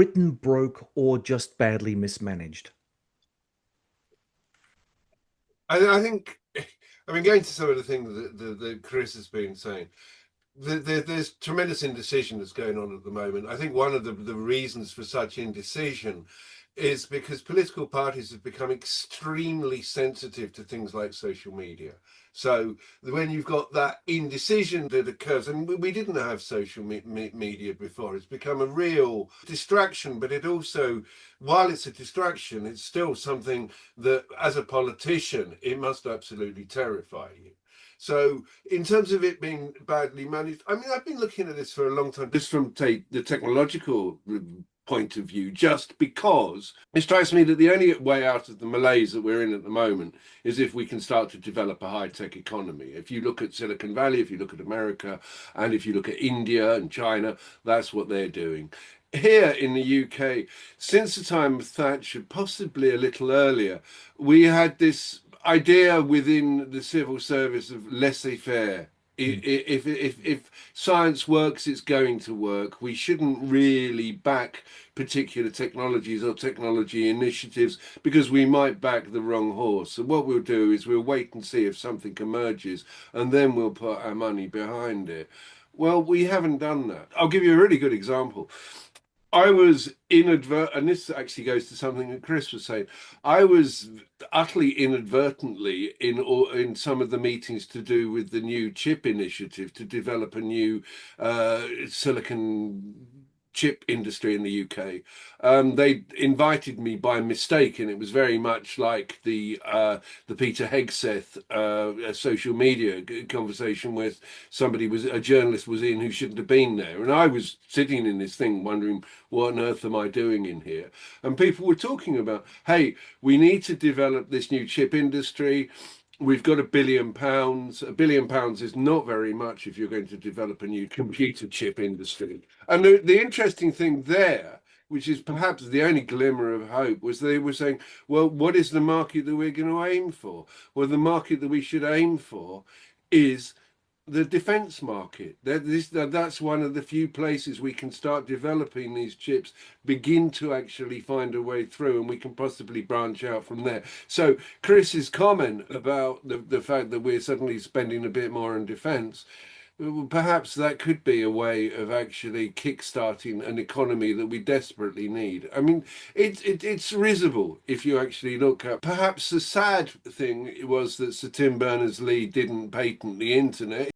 Britain broke or just badly mismanaged? I think, I mean, going to some of the things that Chris has been saying, there's tremendous indecision that's going on at the moment. I think one of the reasons for such indecision is because political parties have become extremely sensitive to things like social media. So when you've got that indecision that occurs, and we didn't have social media before, it's become a real distraction, but it also, while it's a distraction, it's still something that as a politician, it must absolutely terrify you. So, in terms of it being badly managed, I mean, I've been looking at this for a long time, just from the technological point of view, just because it strikes me that the only way out of the malaise that we're in at the moment is if we can start to develop a high-tech economy. If you look at Silicon Valley, if you look at America, and if you look at India and China, that's what they're doing. Here in the UK, since the time of Thatcher, possibly a little earlier, we had this idea within the civil service of laissez-faire. Mm. If science works, it's going to work. We shouldn't really back particular technologies or technology initiatives because we might back the wrong horse. So what we'll do is we'll wait and see if something emerges, and then we'll put our money behind it. Well, we haven't done that. I'll give you a really good example. I was inadvertent, and this actually goes to something that Chris was saying. I was utterly inadvertently in some of the meetings to do with the new chip initiative to develop a new silicon chip industry in the UK. They invited me by mistake, and it was very much like the Peter Hegseth social media conversation where a journalist was in who shouldn't have been there, and I was sitting in this thing wondering what on earth am I doing in here? And people were talking about, hey, we need to develop this new chip industry. We've got £1 billion. £1 billion is not very much if you're going to develop a new computer chip industry. And the interesting thing there, which is perhaps the only glimmer of hope, was they were saying, well, what is the market that we're going to aim for? Well, the market that we should aim for is the defense market. That's one of the few places we can start developing these chips, begin to actually find a way through, and we can possibly branch out from there. So Chris's comment about the fact that we're suddenly spending a bit more on defense, well, perhaps that could be a way of actually kickstarting an economy that we desperately need. I mean, it's risible if you actually look at. Perhaps the sad thing was that Sir Tim Berners-Lee didn't patent the internet.